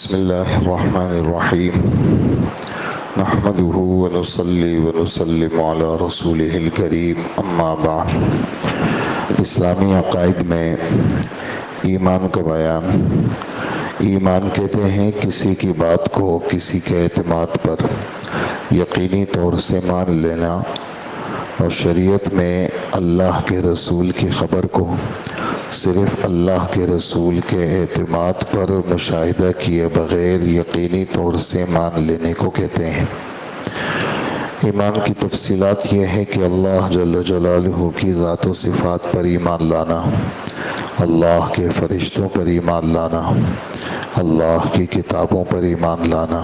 بسم الله الرحمن الرحيم نحمده ونصلي ونسلم على رسوله الكريم اما بعد اسلامی عقائد میں ایمان کا بیان۔ ایمان کہتے ہیں کسی کی بات کو کسی کے اعتماد پر یقینی طور سے مان لینا، اور شریعت میں اللہ کے رسول کی خبر کو صرف اللہ کے رسول کے اعتماد پر مشاہدہ کیے بغیر یقینی طور سے مان لینے کو کہتے ہیں۔ ایمان کی تفصیلات یہ ہے کہ اللہ جل جلالہ کی ذات و صفات پر ایمان لانا، اللہ کے فرشتوں پر ایمان لانا، اللہ کی کتابوں پر ایمان لانا،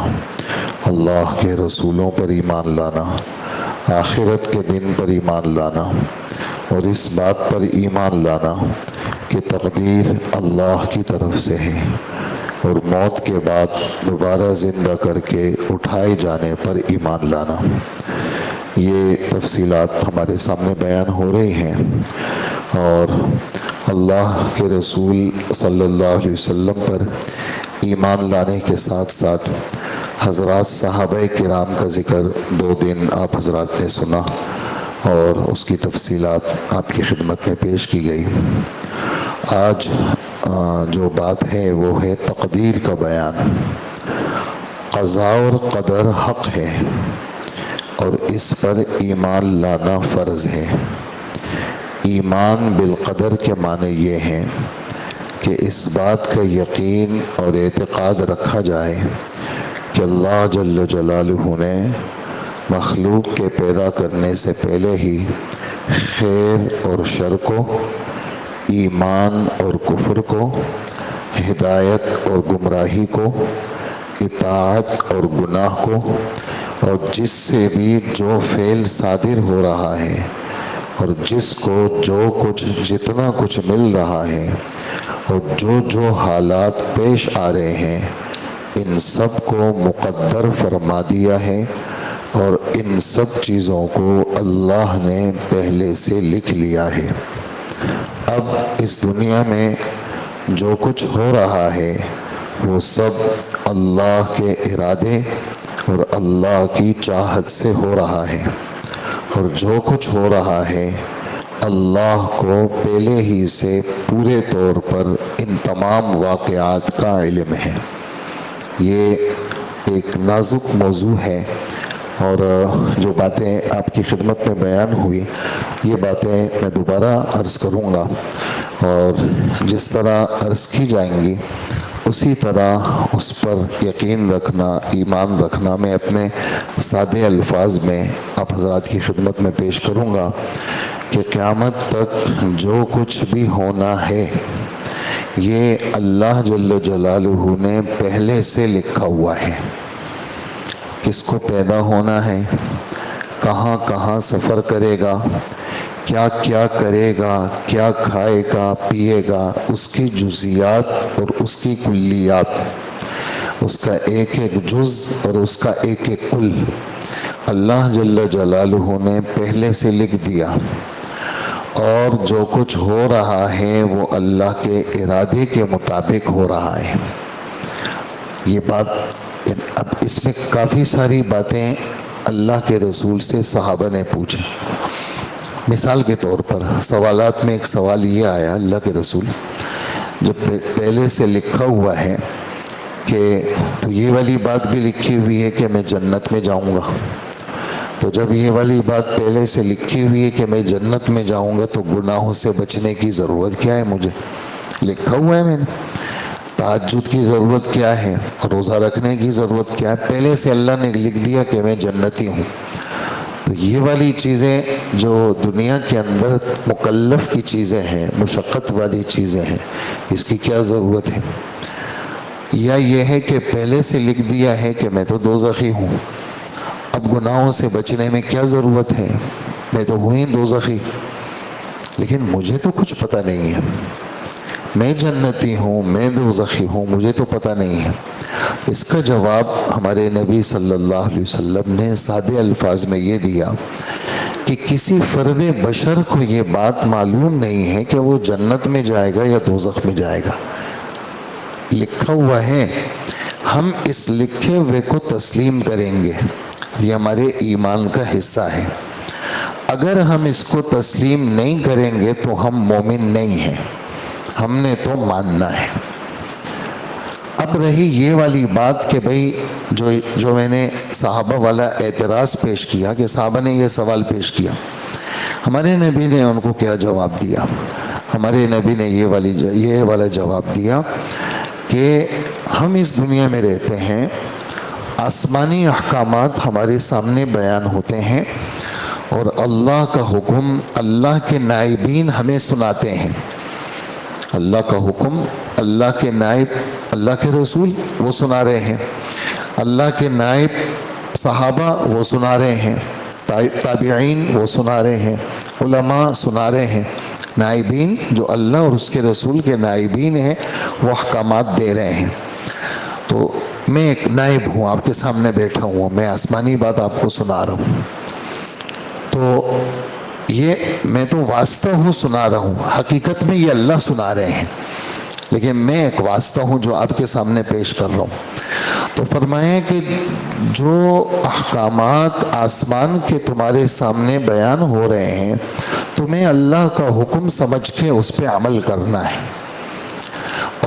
اللہ کے رسولوں پر ایمان لانا، آخرت کے دن پر ایمان لانا، اور اس بات پر ایمان لانا کہ تقدیر اللہ کی طرف سے ہے، اور موت کے بعد دوبارہ زندہ کر کے اٹھائے جانے پر ایمان لانا۔ یہ تفصیلات ہمارے سامنے بیان ہو رہی ہیں، اور اللہ کے رسول صلی اللہ علیہ وسلم پر ایمان لانے کے ساتھ ساتھ حضرات صحابہ کرام کا ذکر 2 دن آپ حضرات نے سنا، اور اس کی تفصیلات آپ کی خدمت میں پیش کی گئی۔ آج جو بات ہے وہ ہے تقدیر کا بیان۔ قضاء اور قدر حق ہے، اور اس پر ایمان لانا فرض ہے۔ ایمان بالقدر کے معنی یہ ہیں کہ اس بات کا یقین اور اعتقاد رکھا جائے کہ اللہ جل جلالہ نے مخلوق کے پیدا کرنے سے پہلے ہی خیر اور شر کو، ایمان اور کفر کو، ہدایت اور گمراہی کو، اطاعت اور گناہ کو، اور جس سے بھی جو فعل صادر ہو رہا ہے اور جس کو جو کچھ جتنا کچھ مل رہا ہے اور جو حالات پیش آ رہے ہیں، ان سب کو مقدر فرما دیا ہے، اور ان سب چیزوں کو اللہ نے پہلے سے لکھ لیا ہے۔ اب اس دنیا میں جو کچھ ہو رہا ہے وہ سب اللہ کے ارادے اور اللہ کی چاہت سے ہو رہا ہے، اور جو کچھ ہو رہا ہے اللہ کو پہلے ہی سے پورے طور پر ان تمام واقعات کا علم ہے۔ یہ ایک نازک موضوع ہے، اور جو باتیں آپ کی خدمت میں بیان ہوئی یہ باتیں میں دوبارہ عرض کروں گا، اور جس طرح عرض کی جائیں گی اسی طرح اس پر یقین رکھنا، ایمان رکھنا میں اپنے سادے الفاظ میں آپ حضرات کی خدمت میں پیش کروں گا کہ قیامت تک جو کچھ بھی ہونا ہے یہ اللہ جل جلالہ نے پہلے سے لکھا ہوا ہے۔ کس کو پیدا ہونا ہے، کہاں کہاں سفر کرے گا، کیا کیا کرے گا، کیا کھائے گا پیے گا، اس کی جزیات اور اس کی کلیات، اس کا ایک ایک جز اور اس کا ایک ایک کل اللہ جل جلالہ نے پہلے سے لکھ دیا، اور جو کچھ ہو رہا ہے وہ اللہ کے ارادے کے مطابق ہو رہا ہے۔ یہ بات اب اس میں کافی ساری باتیں اللہ کے رسول سے صحابہ نے پوچھی۔ مثال کے طور پر سوالات میں ایک سوال یہ آیا، اللہ کے رسول جب پہلے سے لکھا ہوا ہے کہ تو یہ والی بات بھی لکھی ہوئی ہے کہ میں جنت میں جاؤں گا، تو جب یہ والی بات پہلے سے لکھی ہوئی ہے کہ میں جنت میں جاؤں گا تو گناہوں سے بچنے کی ضرورت کیا ہے؟ مجھے لکھا ہوا ہے، میں نے تہجد کی ضرورت کیا ہے، روزہ رکھنے کی ضرورت کیا ہے؟ پہلے سے اللہ نے لکھ دیا کہ میں جنتی ہوں۔ تو یہ والی چیزیں جو دنیا کے اندر مکلف کی چیزیں ہیں، مشقت والی چیزیں ہیں، اس کی کیا ضرورت ہے؟ یا یہ ہے کہ پہلے سے لکھ دیا ہے کہ میں تو دوزخی ہوں، اب گناہوں سے بچنے میں کیا ضرورت ہے، میں تو ہوں ہی دوزخی، لیکن مجھے تو کچھ پتہ نہیں ہے، میں جنتی ہوں، میں دوزخی ہوں، مجھے تو پتہ نہیں ہے۔ اس کا جواب ہمارے نبی صلی اللہ علیہ وسلم نے سادے الفاظ میں یہ دیا کہ کسی فرد بشر کو یہ بات معلوم نہیں ہے کہ وہ جنت میں جائے گا یا دوزخ میں جائے گا۔ لکھا ہوا ہے، ہم اس لکھے ہوئے کو تسلیم کریں گے، یہ ہمارے ایمان کا حصہ ہے۔ اگر ہم اس کو تسلیم نہیں کریں گے تو ہم مومن نہیں ہیں، ہم نے تو ماننا ہے۔ اب رہی یہ والی بات کہ بھئی جو میں نے صحابہ والا اعتراض پیش کیا کہ صحابہ نے یہ سوال پیش کیا، ہمارے نبی نے ان کو کیا جواب دیا؟ ہمارے نبی نے یہ والا جواب دیا کہ ہم اس دنیا میں رہتے ہیں، آسمانی احکامات ہمارے سامنے بیان ہوتے ہیں اور اللہ کا حکم اللہ کے نائبین ہمیں سناتے ہیں۔ اللہ کا حکم اللہ کے نائب، اللہ کے رسول وہ سنا رہے ہیں، اللہ کے نائب صحابہ وہ سنا رہے ہیں، تابعین وہ سنا رہے ہیں، علماء سنا رہے ہیں، نائبین جو اللہ اور اس کے رسول کے نائبین ہیں وہ احکامات دے رہے ہیں۔ تو میں ایک نائب ہوں، آپ کے سامنے بیٹھا ہوں، میں آسمانی بات آپ کو سنا رہا ہوں، تو یہ میں تو واسطہ ہوں، سنا رہا ہوں، حقیقت میں یہ اللہ سنا رہے ہیں، لیکن میں ایک واسطہ ہوں جو آپ کے سامنے پیش کر رہا ہوں۔ تو فرمایا کہ جو احکامات آسمان کے تمہارے سامنے بیان ہو رہے ہیں، تمہیں اللہ کا حکم سمجھ کے اس پہ عمل کرنا ہے،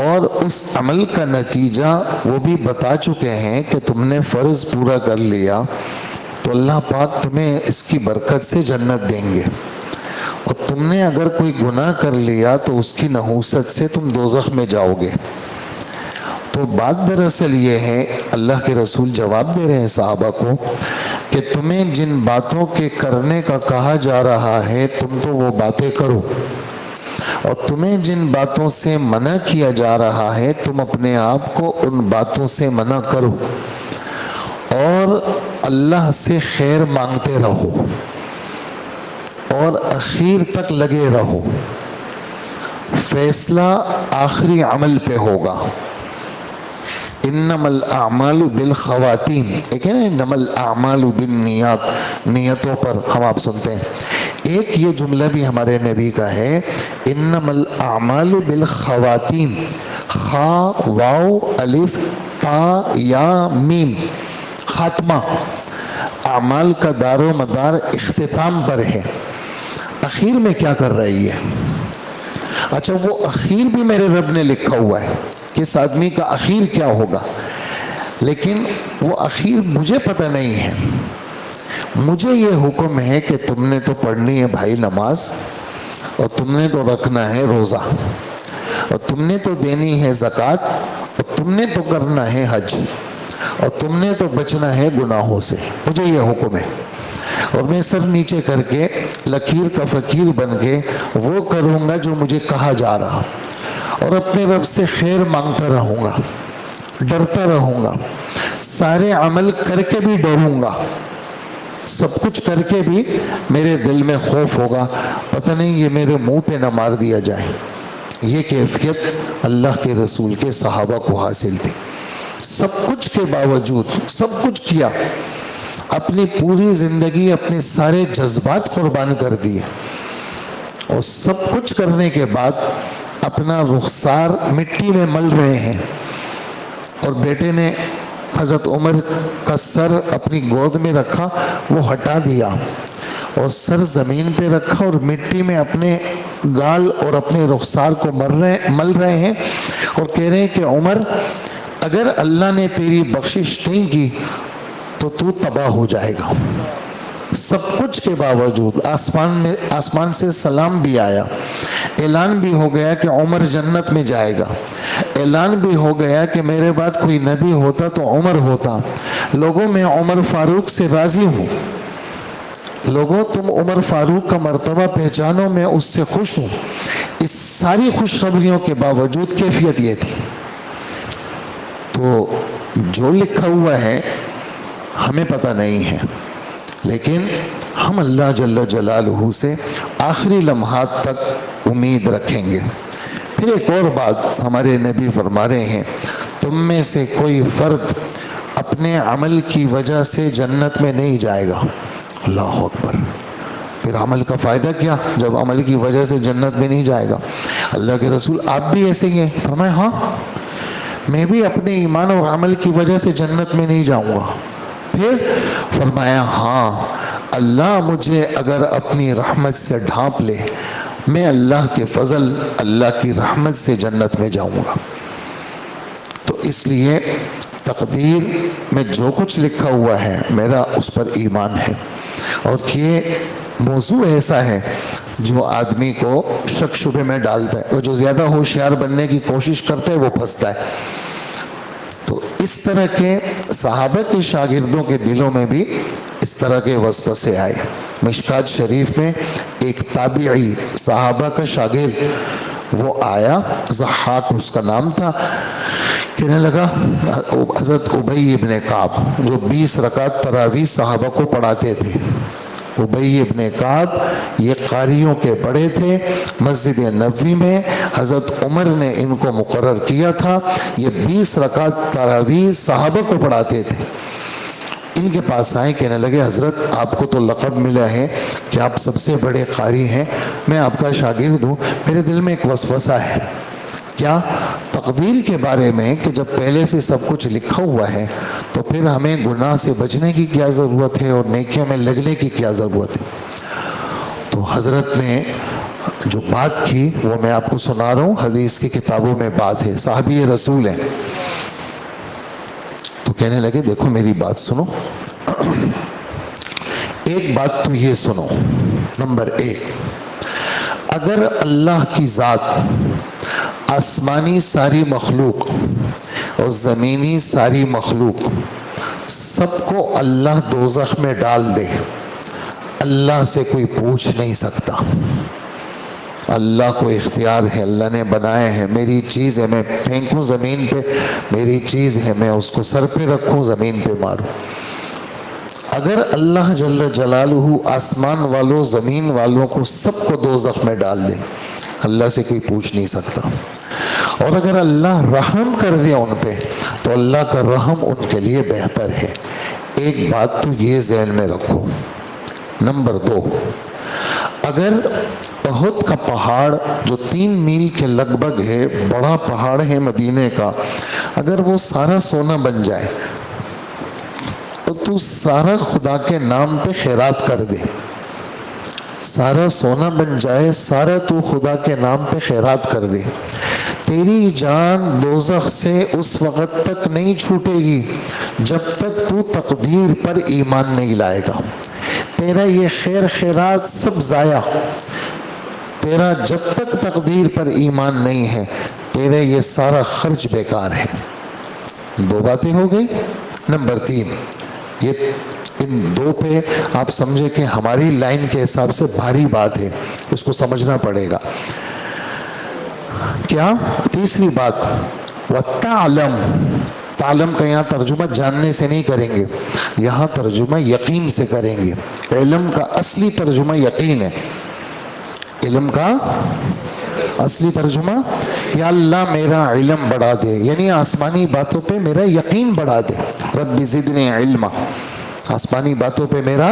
اور اس عمل کا نتیجہ وہ بھی بتا چکے ہیں کہ تم نے فرض پورا کر لیا تو اللہ پاک تمہیں اس کی برکت سے جنت دیں گے، اور تم نے اگر کوئی گناہ کر لیا تو اس کی نحوست سے تم دوزخ میں جاؤ گے۔ تو بات دراصل یہ ہے، اللہ کے رسول جواب دے رہے ہیں صحابہ کو کہ تمہیں جن باتوں کے کرنے کا کہا جا رہا ہے تم تو وہ باتیں کرو، اور تمہیں جن باتوں سے منع کیا جا رہا ہے تم اپنے آپ کو ان باتوں سے منع کرو، اور اللہ سے خیر مانگتے رہو اور اخیر تک لگے رہو، فیصلہ آخری عمل پہ ہوگا۔ انما الاعمال بالخواتیم، ایک ہے نا انما الاعمال بالنیات، نیتوں پر ہم آپ سنتے ہیں، ایک یہ جملہ بھی ہمارے نبی کا ہے، انما الاعمال بالخواتیم، خا واو الف تا یا میم، خاتمہ، اعمال کا دار و مدار اختتام پر ہے، اخیر میں کیا کر رہی ہے؟ اچھا وہ اخیر بھی میرے رب نے لکھا ہوا ہے کہ اس آدمی کا اخیر کیا ہوگا، لیکن وہ اخیر مجھے پتہ نہیں ہے۔ مجھے یہ حکم ہے کہ تم نے تو پڑھنی ہے بھائی نماز، اور تم نے تو رکھنا ہے روزہ، اور تم نے تو دینی ہے زکوٰۃ، اور تم نے تو کرنا ہے حج، اور تم نے تو بچنا ہے گناہوں سے، مجھے یہ حکم ہے، اور میں سر نیچے کر کے لکیر کا فقیر بن کے وہ کروں گا جو مجھے کہا جا رہا، اور اپنے رب سے خیر مانگتا رہوں گا، ڈرتا رہوں گا، سارے عمل کر کے بھی ڈروں گا، سب کچھ کر کے بھی میرے دل میں خوف ہوگا، پتہ نہیں یہ میرے منہ پہ نہ مار دیا جائے۔ یہ کیفیت اللہ کے رسول کے صحابہ کو حاصل تھی، سب کچھ کے باوجود سب کچھ کیا، اپنی پوری زندگی اپنے سارے جذبات قربان کر دیے، اور سب کچھ کرنے کے بعد اپنا رخسار مٹی میں مل رہے ہیں، اور بیٹے نے حضرت عمر کا سر اپنی گود میں رکھا، وہ ہٹا دیا اور سر زمین پہ رکھا، اور مٹی میں اپنے گال اور اپنے رخسار کو مل رہے ہیں، اور کہہ رہے ہیں کہ عمر اگر اللہ نے تیری بخشش نہیں کی تو تو تباہ ہو جائے گا۔ سب کچھ کے باوجود آسمان سے سلام بھی آیا، اعلان بھی ہو گیا کہ عمر جنت میں جائے گا، اعلان بھی ہو گیا کہ میرے بعد کوئی نبی ہوتا تو عمر ہوتا، لوگوں میں عمر فاروق سے راضی ہوں، لوگوں تم عمر فاروق کا مرتبہ پہچانو، میں اس سے خوش ہوں۔ اس ساری خوشخبریوں کے باوجود کیفیت یہ تھی۔ تو جو لکھا ہوا ہے ہمیں پتہ نہیں ہے، لیکن ہم اللہ جل جلالہ سے آخری لمحات تک امید رکھیں گے۔ پھر ایک اور بات ہمارے نبی فرما رہے ہیں، تم میں سے کوئی فرد اپنے عمل کی وجہ سے جنت میں نہیں جائے گا۔ اللہ اکبر، پھر عمل کا فائدہ کیا جب عمل کی وجہ سے جنت میں نہیں جائے گا؟ اللہ کے رسول آپ بھی ایسے ہی ہیں؟ فرمایا ہاں، میں بھی اپنے ایمان اور عمل کی وجہ سے جنت میں نہیں جاؤں گا. پھر فرمایا ہاں اللہ مجھے اگر اپنی رحمت سے ڈھانپ لے میں اللہ کے فضل اللہ کی رحمت سے جنت میں جاؤں گا. تو اس لیے تقدیر میں جو کچھ لکھا ہوا ہے میرا اس پر ایمان ہے. اور یہ موضوع ایسا ہے جو آدمی کو شک شبے میں ڈالتا ہے، اور جو زیادہ ہوشیار بننے کی کوشش کرتا ہے وہ پھنستا ہے. تو اس طرح کے صحابہ کے شاگردوں کے دلوں میں بھی اس طرح کے وسوسے آئے. مشکات شریف میں ایک تابعی صحابہ کا شاگرد وہ آیا، ضحاک اس کا نام تھا، کہنے لگا حضرت ابی ابن کعب جو 20 رکعت تراویح صحابہ کو پڑھاتے تھے، ابی ابن کعب یہ قاریوں کے بڑے تھے. مسجد نبوی میں حضرت عمر نے ان کو مقرر کیا تھا، یہ 20 رکعت تراویح صحابہ کو پڑھاتے تھے. ان کے پاس آئے، کہنے لگے حضرت آپ کو تو لقب ملا ہے کہ آپ سب سے بڑے قاری ہیں، میں آپ کا شاگرد ہوں، میرے دل میں ایک وسوسہ ہے. کیا؟ تقدیر کے بارے میں کہ جب پہلے سے سب کچھ لکھا ہوا ہے تو پھر ہمیں گناہ سے بچنے کی کیا ضرورت ہے اور نیکیوں میں لگنے کی کیا ضرورت ہے. تو حضرت نے جو بات کی وہ میں آپ کو سنا رہا ہوں، حدیث کی کتابوں میں بات ہے، صحابی رسول ہیں. تو کہنے لگے دیکھو میری بات سنو، ایک بات تو یہ سنو، نمبر 1 اگر اللہ کی ذات آسمانی ساری مخلوق اور زمینی ساری مخلوق سب کو اللہ دوزخ میں ڈال دے، اللہ سے کوئی پوچھ نہیں سکتا. اللہ کو اختیار ہے، اللہ نے بنایا ہے، میری چیز ہے، میں پھینکوں زمین پہ میری چیز ہے، میں اس کو سر پہ رکھوں زمین پہ ماروں. اگر اللہ جل جلالہ آسمان والوں زمین والوں کو سب کو دوزخ میں ڈال دے، اللہ سے کوئی پوچھ نہیں سکتا. اور اگر اللہ رحم کر دے ان پہ تو اللہ کا رحم ان کے لیے بہتر ہے. ایک بات تو یہ ذہن میں رکھو. نمبر 2 اگر احد کا پہاڑ جو 3 میل کے لگ بھگ ہے، بڑا پہاڑ ہے مدینے کا، اگر وہ سارا سونا بن جائے تو سارا خدا کے نام پہ خیرات کر دے. سارا سونا بن جائے، سارا تو خدا کے نام پہ خیرات کر دے، تیری جان دوزخ سے اس وقت تک نہیں چھوٹے گی جب تک تو تقدیر پر ایمان نہیں لائے گا. تیرا یہ خیر خیرات سب ضائع، تیرا جب تک تقدیر پر ایمان نہیں ہے تیرا یہ سارا خرچ بیکار ہے. 2 باتیں ہو گئی. نمبر 3 یہ ان 2 پہ آپ سمجھے کہ ہماری لائن کے حساب سے بھاری بات ہے، اس کو سمجھنا پڑے گا. کیا؟ تیسری بات وَتَعْلَمْ، تعلم کا یہاں ترجمہ جاننے سے نہیں کریں گے، یہاں ترجمہ یقین سے کریں گے. علم کا اصلی ترجمہ یقین ہے. علم کا اصلی ترجمہ یا اللہ میرا علم بڑھا دے، یعنی آسمانی باتوں پہ میرا یقین بڑھا دے. رب زدنی علما، آسمانی باتوں پہ میرا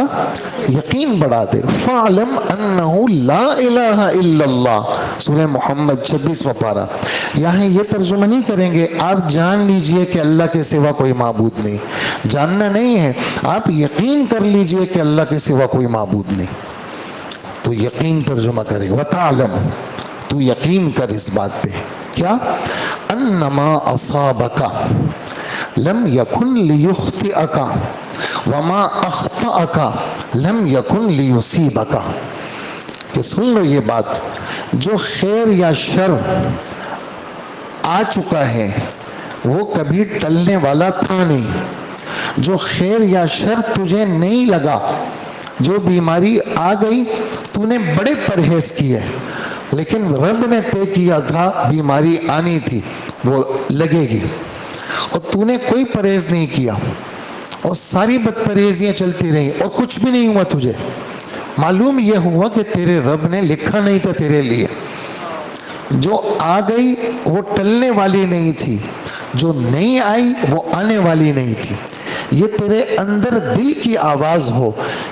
یقین بڑھا دے. فَعْلَمْ أَنَّهُ لَا إِلَهَ إِلَّا اللَّهُ، سورہ محمد 26واں پارہ. یہاں یہ ترجمہ نہیں کریں گے آپ جان لیجئے کہ اللہ کے سوا کوئی معبود نہیں. جاننا نہیں ہے، آپ یقین کر لیجئے کہ اللہ کے سوا کوئی معبود نہیں. تو یقین ترجمہ کرے گا. وَتَعْلَمْ، تو یقین کر اس بات پہ. کیا؟ أَنَّمَا أَصَابَكَ لَمْ يَكُنْ لِيُخْطِئَكَ وَمَا أَخْطَأَكَ لَمْ يَكُنْ لِيُصِيبَكَ. کہ سن لو یہ بات، جو خیر یا شر آ چکا ہے وہ کبھی ٹلنے والا تھا نہیں. جو خیر یا شر تجھے نہیں لگا، جو بیماری آ گئی تو نے بڑے پرہیز کیے لیکن رب نے طے کیا تھا بیماری آنی تھی، وہ لگے گی، اور تو نے کوئی پرہیز نہیں کیا اور ساری بد پرہیزیاں چلتی رہی اور کچھ بھی نہیں ہوا تجھے. معلوم یہ ہوا کہ تیرے رب نے لکھا نہیں تھا تیرے لیے. جو آ گئی وہ ٹلنے والی نہیں تھی، جو نہیں آئی وہ آنے والی نہیں تھی. یہ تیرے اندر دل کی آواز ہو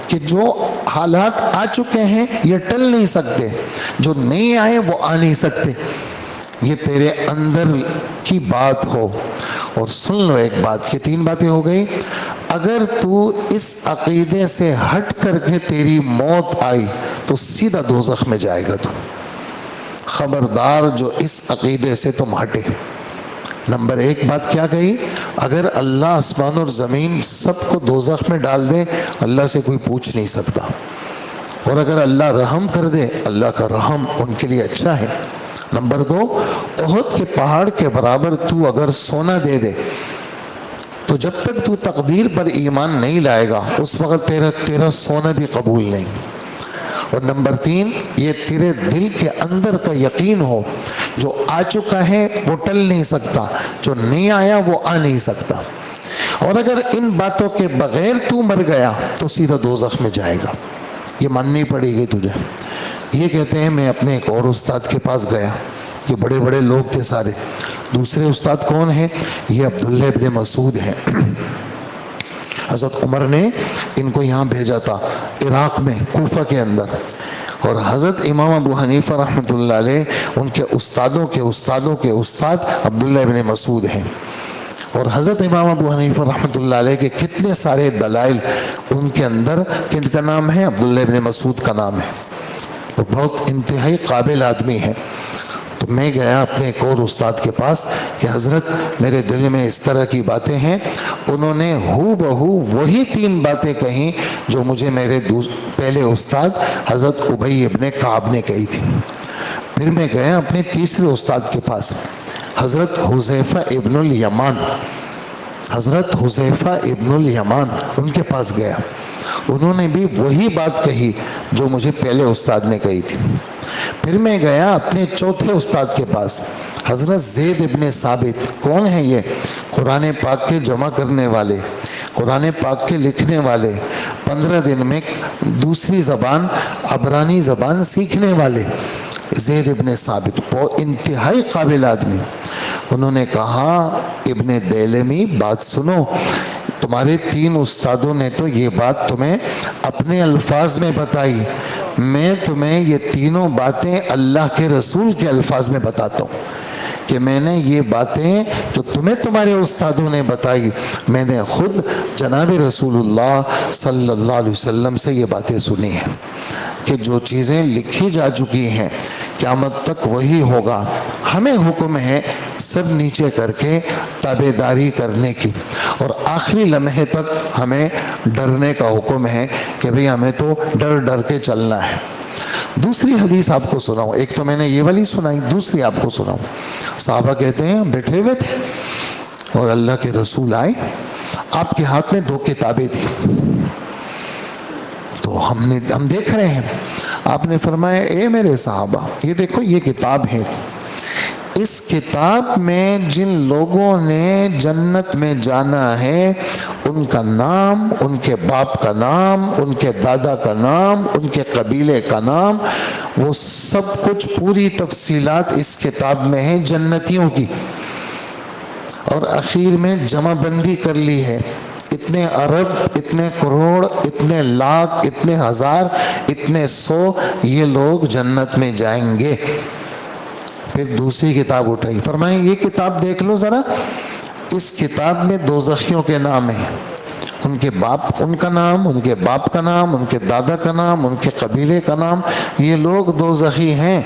کہ جو حالات آ چکے ہیں یہ ٹل نہیں سکتے، جو نہیں آئے وہ آ نہیں سکتے. یہ تیرے اندر کی بات ہو. اور سن لو ایک بات، کہ 3 باتیں ہو گئی. اگر تو اس عقیدے سے ہٹ کر کے تیری موت آئی تو سیدھا دوزخ میں جائے گا تو. خبردار جو اس عقیدے سے تم ہٹے. نمبر 1 بات کیا کہی؟ اگر اللہ آسمان اور زمین سب کو دوزخ میں ڈال دے، اللہ سے کوئی پوچھ نہیں سکتا. اور اگر اللہ رحم کر دے، اللہ کا رحم ان کے لیے اچھا ہے. نمبر 2، احد کے پہاڑ کے برابر تو اگر سونا دے دے تو جب تک تو تقدیر پر ایمان نہیں لائے گا اس وقت تیرا سونا بھی قبول نہیں. اور نمبر 3، یہ تیرے دل کے اندر کا یقین ہو، جو آ چکا ہے وہ ٹل نہیں سکتا، جو نہیں آیا وہ آ نہیں سکتا. اور اگر ان باتوں کے بغیر تو مر گیا تو سیدھا دوزخ میں جائے گا. یہ ماننی پڑے گی تجھے. یہ کہتے ہیں میں اپنے ایک اور استاد کے پاس گیا، یہ بڑے بڑے لوگ تھے سارے. دوسرے استاد کون ہیں؟ یہ عبداللہ ابن مسعود ہیں. حضرت عمر نے ان کو یہاں بھیجا تھا عراق میں کوفہ کے اندر. اور حضرت امام ابو حنیفہ رحمۃ اللہ علیہ ان کے استادوں کے استادوں کے استاد عبداللہ ابن مسعود ہیں. اور حضرت امام ابو حنیفہ رحمۃ اللہ علیہ کے کتنے سارے دلائل ان کے اندر، کن کا نام ہے؟ عبداللہ ابن مسعود کا نام ہے. تو بہت انتہائی قابل آدمی ہے. تو میں گیا اپنے ایک اور استاد کے پاس کہ حضرت میرے دل میں اس طرح کی باتیں ہیں. انہوں نے ہو بہو وہی 3 باتیں کہیں جو مجھے میرے پہلے استاد حضرت ابی ابن کعب نے کہی تھی. پھر میں گیا اپنے تیسرے استاد کے پاس حضرت حذیفہ ابن الیمان، حضرت حذیفہ ابن الیمان ان کے پاس گیا. انہوں نے بھی وہی بات کہی جو مجھے پہلے استاد نے کہی تھی. پھر میں گیا اپنے چوتھے استاد کے پاس حضرت زید ابن ثابت. کون ہیں یہ؟ قرآن پاک کے جمع کرنے والے، قرآن پاک کے لکھنے والے، 15 دن میں دوسری زبان عبرانی زبان سیکھنے والے زید ابن ثابت. بہت انتہائی قابل آدمی. انہوں نے کہا ابن دیلمی بات سنو، تمہارے 3 استادوں نے تو یہ بات تمہیں اپنے الفاظ میں بتائی، میں تمہیں یہ تینوں باتیں اللہ کے رسول کے الفاظ میں بتاتا ہوں کہ میں نے یہ باتیں جو تمہیں تمہارے استادوں نے بتائی، میں نے خود جناب رسول اللہ صلی اللہ علیہ وسلم سے یہ باتیں سنی ہیں کہ جو چیزیں لکھی جا چکی ہیں قیامت تک وہی ہوگا. ہمیں حکم ہے سب نیچے کر کے تابع داری کرنے کی، اور آخری لمحے تک ہمیں ڈرنے کا حکم ہے کہ بھئی ہمیں تو ڈر ڈر کے چلنا ہے. دوسری حدیث آپ کو سناؤں، ایک تو میں نے یہ والی سنائی، دوسری آپ کو سناؤں. صحابہ کہتے ہیں بیٹھے ہوئے تھے اور اللہ کے رسول آئے، آپ کے ہاتھ میں 2 کتابیں تھی. تو ہم دیکھ رہے ہیں. آپ نے فرمایا اے میرے صحابہ یہ دیکھو یہ کتاب ہے، اس کتاب میں جن لوگوں نے جنت میں جانا ہے ان کا نام، ان کے باپ کا نام، ان کے دادا کا نام، ان کے قبیلے کا نام، وہ سب کچھ پوری تفصیلات اس کتاب میں ہے جنتیوں کی. اور اخیر میں جمع بندی کر لی ہے، اتنے ارب، اتنے کروڑ، اتنے لاکھ، اتنے ہزار، اتنے 100 یہ لوگ جنت میں جائیں گے. پھر دوسری کتاب اٹھائی، فرمائیں یہ کتاب دیکھ لو ذرا، اس کتاب میں دوزخیوں کے نام ہیں، ان کے باپ، ان کا نام، ان کے باپ کا نام، ان کے دادا کا نام، ان کے قبیلے کا نام، یہ لوگ دوزخی ہیں.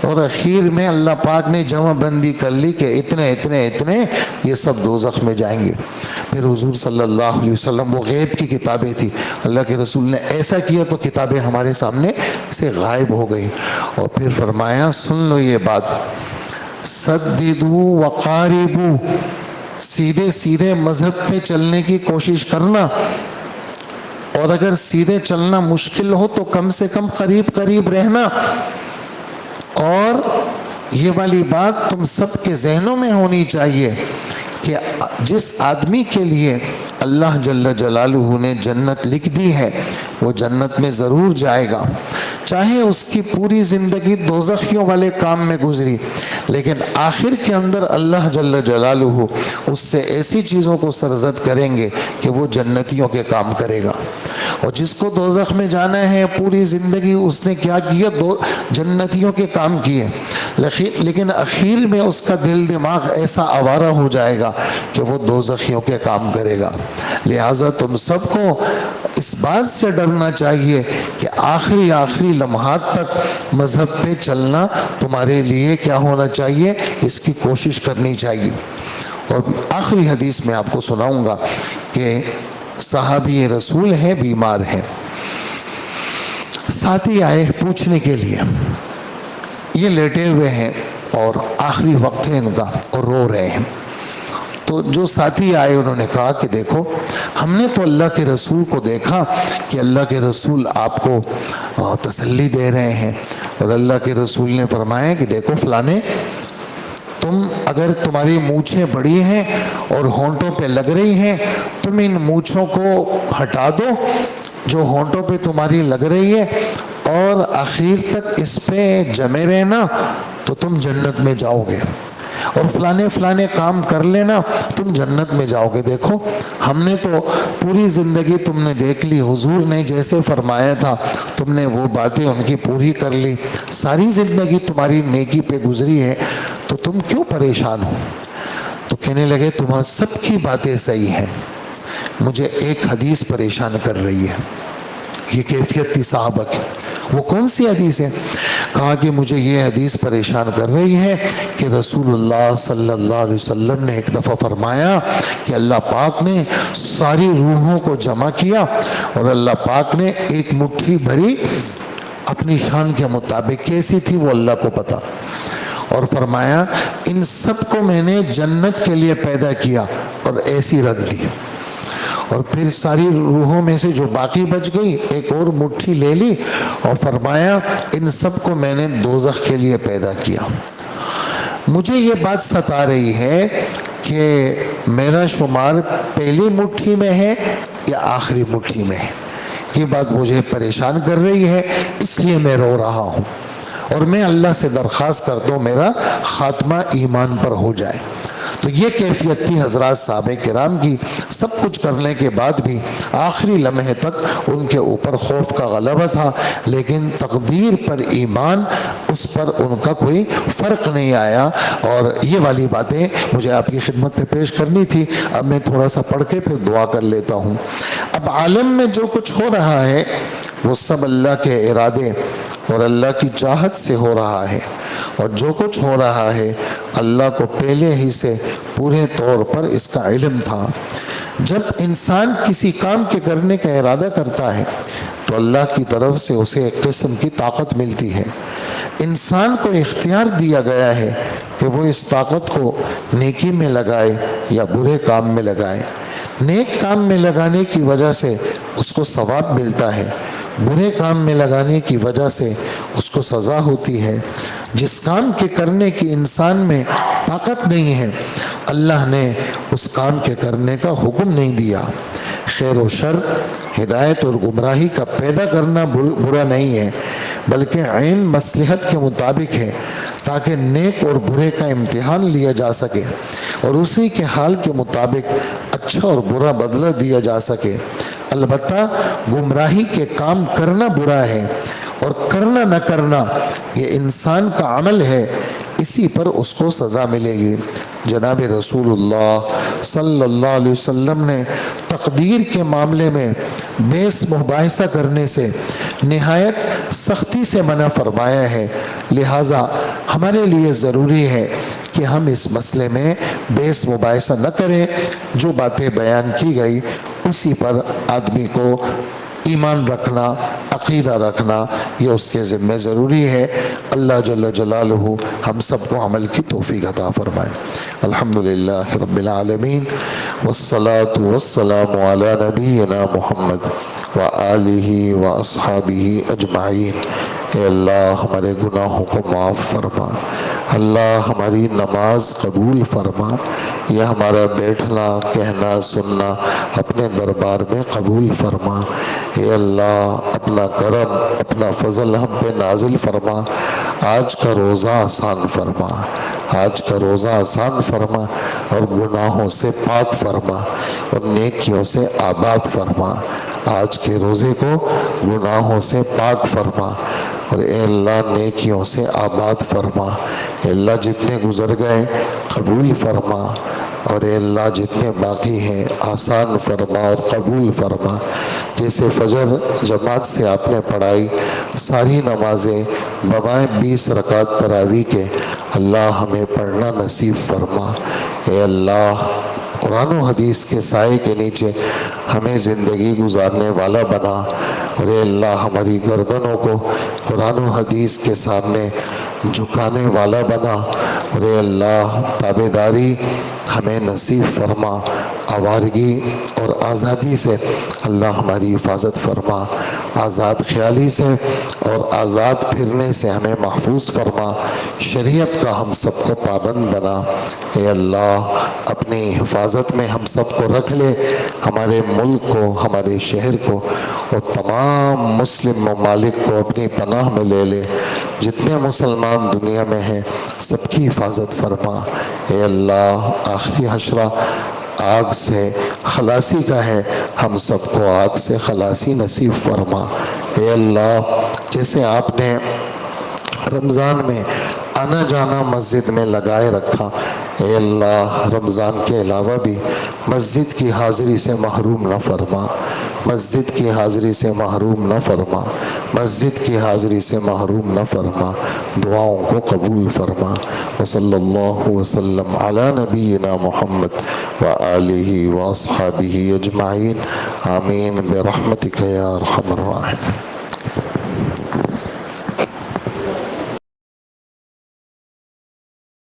اور اخیر میں اللہ پاک نے جمع بندی کر لی کہ اتنے اتنے اتنے یہ سب دوزخ میں جائیں گے. پھر حضور صلی اللہ علیہ وسلم، وہ غیب کی کتابیں تھی، اللہ کے رسول نے ایسا کیا تو کتابیں ہمارے سامنے سے غائب ہو گئی. اور پھر فرمایا سن لو یہ بات، سددو وقاربو، سیدھے سیدھے مذہب پہ چلنے کی کوشش کرنا، اور اگر سیدھے چلنا مشکل ہو تو کم سے کم قریب قریب رہنا. اور یہ والی بات تم سب کے ذہنوں میں ہونی چاہیے کہ جس آدمی کے لیے اللہ جل جلالہ نے جنت لکھ دی ہے وہ جنت میں ضرور جائے گا، چاہے اس کی پوری زندگی دوزخیوں والے کام میں گزری، لیکن آخر کے اندر اللہ جل جلالہ اس سے ایسی چیزوں کو سرزد کریں گے کہ وہ جنتیوں کے کام کرے گا. اور جس کو دوزخ میں جانا ہے پوری زندگی اس نے کیا کیا؟ جنتیوں کے کام کیے، لیکن اخیر میں اس کا دل دماغ ایسا آوارہ ہو جائے گا کہ وہ دوزخیوں کے کام کرے گا۔ لہٰذا تم سب کو اس بات سے ڈرنا چاہیے کہ آخری لمحات تک مذہب پہ چلنا تمہارے لیے کیا ہونا چاہیے، اس کی کوشش کرنی چاہیے۔ اور آخری حدیث میں آپ کو سناؤں گا کہ صحابی رسول ہیں، بیمار ہیں، ساتھی آئے پوچھنے کے لیے، یہ لیٹے ہوئے ہیں اور آخری وقت ہے ان کا اور رو رہے ہیں۔ تو جو ساتھی آئے انہوں نے کہا کہ دیکھو ہم نے تو اللہ کے رسول کو دیکھا کہ اللہ کے رسول آپ کو تسلی دے رہے ہیں، اور اللہ کے رسول نے فرمایا کہ دیکھو فلانے، تم اگر تمہاری مونچھیں بڑی ہیں اور ہونٹوں پہ لگ رہی ہیں، تم ان مونچھوں کو ہٹا دو جو ہونٹوں پہ تمہاری لگ رہی ہے، اور آخر تک اس پہ جمے رہنا تو تم جنت میں جاؤ گے، اور فلانے کام کر لینا تم جنت میں جاؤ گے۔ دیکھو ہم نے تو پوری زندگی تم نے دیکھ لی، حضور نے جیسے فرمایا تھا تم نے وہ باتیں ان کی پوری کر لی، ساری زندگی تمہاری نیکی پہ گزری ہے، تو تم کیوں پریشان ہو؟ تو کہنے لگے تمہاں سب کی باتیں صحیح ہیں، مجھے ایک حدیث پریشان کر رہی ہے۔ یہ کیفیت تھی صحابہ کی۔ وہ کون سی حدیث ہے؟ کہا کہ مجھے یہ حدیث پریشان کر رہی ہے کہ رسول اللہ صلی اللہ علیہ وسلم نے ایک دفعہ فرمایا کہ اللہ پاک نے ساری روحوں کو جمع کیا اور اللہ پاک نے ایک مٹھی بھری اپنی شان کے مطابق، کیسی تھی وہ اللہ کو پتا، اور فرمایا ان سب کو میں نے جنت کے لیے پیدا کیا اور ایسی رکھ دی، اور پھر ساری روحوں میں سے جو باقی بچ گئی ایک اور مٹھی لے لی اور فرمایا ان سب کو میں نے دوزخ کے لیے پیدا کیا۔ مجھے یہ بات ستا رہی ہے کہ میرا شمار پہلی مٹھی میں ہے یا آخری مٹھی میں ہے، یہ بات مجھے پریشان کر رہی ہے، اس لیے میں رو رہا ہوں، اور میں اللہ سے درخواست کرتا ہوں میرا خاتمہ ایمان پر ہو جائے۔ تو یہ کیفیت تھی حضرات صحابہ کرام کی، سب کچھ کرنے کے بعد بھی آخری لمحے تک ان کے اوپر خوف کا غلبہ تھا، لیکن تقدیر پر ایمان، اس پر ان کا کوئی فرق نہیں آیا۔ اور یہ والی باتیں مجھے آپ کی خدمت میں پیش کرنی تھی۔ اب میں تھوڑا سا پڑھ کے پھر دعا کر لیتا ہوں۔ اب عالم میں جو کچھ ہو رہا ہے وہ سب اللہ کے ارادے اور اللہ کی چاہت سے ہو رہا ہے، اور جو کچھ ہو رہا ہے اللہ کو پہلے ہی سے پورے طور پر اس کا علم تھا۔ جب انسان کسی کام کے کرنے کا ارادہ کرتا ہے تو اللہ کی طرف سے اسے ایک قسم کی طاقت ملتی ہے۔ انسان کو اختیار دیا گیا ہے کہ وہ اس طاقت کو نیکی میں لگائے یا برے کام میں لگائے۔ نیک کام میں لگانے کی وجہ سے اس کو ثواب ملتا ہے، برے کام میں لگانے کی وجہ سے اس کو سزا ہوتی ہے۔ جس کام کے کرنے کی انسان میں طاقت نہیں ہے اللہ نے اس کام کے کرنے کا حکم نہیں دیا۔ خیر و شر، ہدایت اور گمراہی کا پیدا کرنا برا نہیں ہے، بلکہ عین مصلحت کے مطابق ہے، تاکہ نیک اور برے کا امتحان لیا جا سکے اور اسی کے حال کے مطابق اچھا اور برا بدلہ دیا جا سکے۔ البتہ گمراہی کے کام کرنا برا ہے اور کرنا نہ کرنا یہ انسان کا عمل ہے، اسی پر اس کو سزا ملے گی۔ جناب رسول اللہ صلی اللہ علیہ وسلم نے تقدیر کے معاملے میں بحث مباحثہ کرنے سے نہایت سختی سے منع فرمایا ہے، لہٰذا ہمارے لیے ضروری ہے کہ ہم اس مسئلے میں بحث مباحثہ نہ کریں۔ جو باتیں بیان کی گئی اسی پر آدمی کو ایمان رکھنا، عقیدہ رکھنا، یہ اس کے ذمہ ضروری ہے۔ اللہ جل جلالہ ہم سب کو عمل کی توفیق عطا فرمائے۔ الحمدللہ رب العالمین، والصلاة والسلام علی نبینا محمد وآلہ واصحابہ اجمعین۔ اے اللہ ہمارے گناہوں کو معاف فرما، اللہ ہماری نماز قبول فرما، یہ ہمارا بیٹھنا کہنا سننا اپنے دربار میں قبول فرما۔ اے اللہ اپنا کرم اپنا فضل ہم پہ نازل فرما، آج کا روزہ آسان فرما، آج کا روزہ آسان فرما، اور گناہوں سے پاک فرما اور نیکیوں سے آباد فرما۔ آج کے روزے کو گناہوں سے پاک فرما، اور اے اللہ نیکیوں سے آباد فرما۔ اے اللہ جتنے گزر گئے قبول فرما، اور اے اللہ جتنے باقی ہیں آسان فرما اور قبول فرما۔ جیسے فجر جماعت سے آپ نے پڑھائی، ساری نمازیں بمائے 20 رکعت تراویح کے، اللہ ہمیں پڑھنا نصیب فرما۔ اے اللہ قرآن و حدیث کے سائے کے نیچے ہمیں زندگی گزارنے والا بنا، اور اے اللہ ہماری گردنوں کو قرآن و حدیث کے سامنے جھکانے والا بنا، اور اے اللہ تابعداری ہمیں نصیب فرما۔ آوارگی اور آزادی سے اللہ ہماری حفاظت فرما، آزاد خیالی سے اور آزاد پھرنے سے ہمیں محفوظ فرما، شریعت کا ہم سب کو پابند بنا۔ اے اللہ اپنی حفاظت میں ہم سب کو رکھ لے، ہمارے ملک کو، ہمارے شہر کو اور تمام مسلم ممالک کو اپنی پناہ میں لے لے۔ جتنے مسلمان دنیا میں ہیں سب کی حفاظت فرما۔ اے اللہ آخری حشرہ آگ سے خلاصی کا ہے، ہم سب کو آگ سے خلاصی نصیب فرما۔ اے اللہ جیسے آپ نے رمضان میں آنا جانا مسجد میں لگائے رکھا، اے اللہ رمضان کے علاوہ بھی مسجد کی حاضری سے محروم نہ فرما، مسجد کی حاضری سے محروم نہ فرما، مسجد کی حاضری سے محروم نہ فرما، دعاؤں کو قبول فرما۔ وصلی اللہ وسلم علی نبینا محمد وآلہ واصحابہ اجمعین، آمین برحمتک یا ارحم الراحمین۔